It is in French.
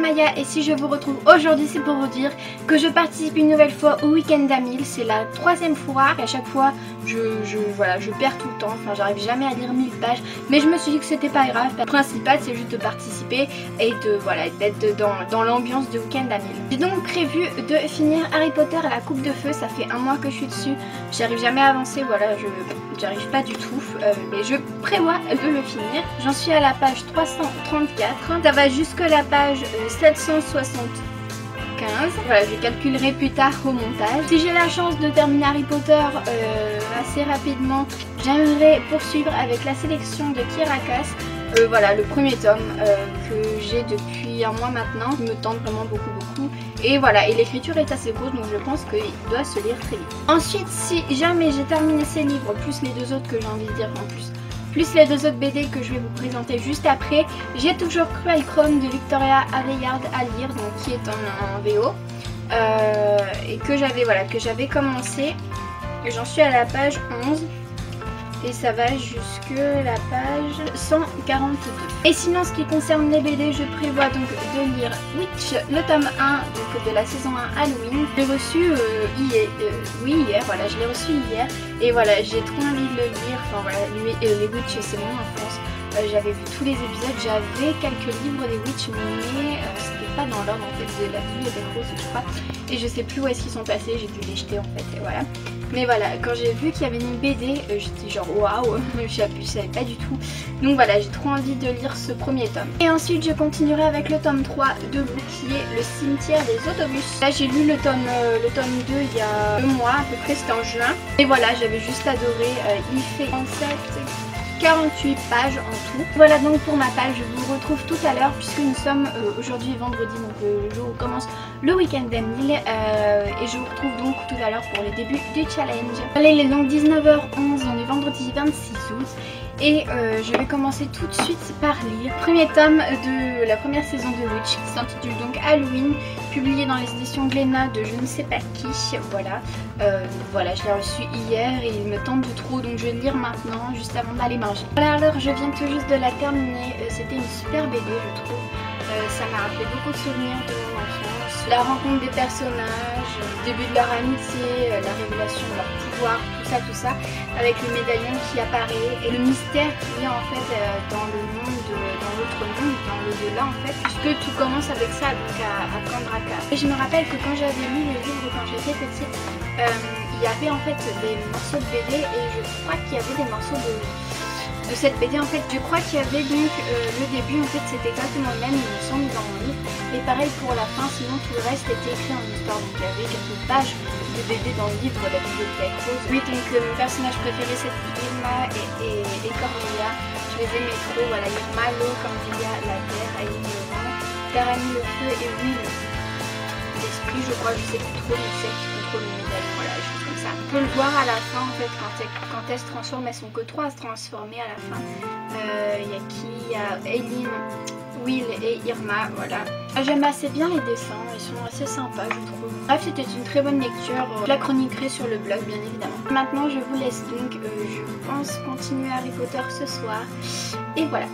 Maya et si je vous retrouve aujourd'hui c'est pour vous dire que je participe une nouvelle fois au week-end d'A1000. C'est la 3e fois et à chaque fois je perds tout le temps, enfin j'arrive jamais à lire 1000 pages, mais je me suis dit que c'était pas grave. Le principal c'est juste de participer et d'être dans l'ambiance du week-end d'A1000. J'ai donc prévu de finir Harry Potter à la coupe de feu, ça fait un mois que je suis dessus, j'arrive jamais à avancer, voilà, j'arrive pas du tout, mais je prévois de le finir. J'en suis à la page 334, ça va jusque la page 775. Voilà, je calculerai plus tard au montage. Si j'ai la chance de terminer Harry Potter assez rapidement, j'aimerais poursuivre avec la sélection de Kirakas. Voilà, le premier tome que j'ai depuis un mois maintenant, qui me tente vraiment beaucoup. Et voilà, et l'écriture est assez grosse, donc je pense qu'il doit se lire très vite. Ensuite, si jamais j'ai terminé ces livres, plus les deux autres que j'ai envie de dire en plus les deux autres BD que je vais vous présenter juste après, j'ai toujours Cruel Chrome de Victoria Aveyard à lire, donc qui est en VO, et que j'avais commencé. J'en suis à la page 11. Et ça va jusque la page 142. Et sinon, ce qui concerne les BD, je prévois donc de lire Witch, le tome 1 donc de la saison 1 Halloween. Je l'ai reçu hier, voilà, je l'ai reçu hier. Et voilà, j'ai trop envie de le lire. Enfin voilà, les Witch, c'est mon enfance. J'avais vu tous les épisodes, j'avais quelques livres des Witch, mais c'était pas dans l'ordre en fait de la vie et des roses, je crois. Et je sais plus où est-ce qu'ils sont passés, j'ai dû les jeter en fait, et voilà. Mais voilà, quand j'ai vu qu'il y avait une BD, j'étais genre waouh, je savais pas du tout. Donc voilà, j'ai trop envie de lire ce premier tome. Et ensuite je continuerai avec le tome 3 de Blue qui est Le cimetière des autobus. Là j'ai lu le tome 2 il y a 2 mois à peu près, c'était en juin. Et voilà, j'avais juste adoré, il fait 48 pages en tout. Voilà donc pour ma page, je vous retrouve tout à l'heure puisque nous sommes aujourd'hui vendredi, donc le jour où commence le week-end d'A1000 et je vous retrouve donc tout à l'heure pour le début du challenge. Allez, il est donc 19h11, on est vendredi 26 août et je vais commencer tout de suite par lire le premier tome de la première saison de Witch qui s'intitule donc Halloween, publié dans les éditions Glénat de je ne sais pas qui. Voilà, voilà, je l'ai reçu hier et il me tente de trop, donc je vais le lire maintenant juste avant d'aller manger. Voilà, alors je viens tout juste de la terminer, c'était une super BD je trouve. Ça m'a rappelé beaucoup de souvenirs de mon enfance, la rencontre des personnages, le début de leur amitié, la révélation de leur pouvoir, tout ça, avec le médaillon qui apparaît et le mystère qu'il y a en fait dans le monde, dans l'autre monde, dans l'au-delà en fait, puisque tout commence avec ça, donc à Candraka. Et je me rappelle que quand j'avais lu le livre quand j'étais petite, il y avait en fait des morceaux de BD et je crois qu'il y avait des morceaux de cette BD en fait, je crois qu'il y avait donc le début en fait c'était exactement le même, il me semble, dans mon livre, et pareil pour la fin, sinon tout le reste était écrit en histoire, donc il y avait quelques pages de BD dans le livre, la bibliothèque rose. Oui, donc mon personnage préféré c'est Irma et Cornelia, je les aimais trop, voilà, Irma, l'eau, Cornelia, la terre, Aileen, le vent, Tarani, le feu et Will, l'esprit, je crois, je sais plus trop, mais celle qui contrôle le médaillon, voilà, des choses comme ça. On peut le voir à la fin en fait, quand elle se transforme, elles sont que 3 à se transformer à la fin. Il y a qui? Il y a Aileen, Will et Irma, voilà. J'aime assez bien les dessins, ils sont assez sympas je trouve. Bref, c'était une très bonne lecture, je la chroniquerai sur le blog bien évidemment. Maintenant je vous laisse donc, je pense continuer Harry Potter ce soir, et voilà.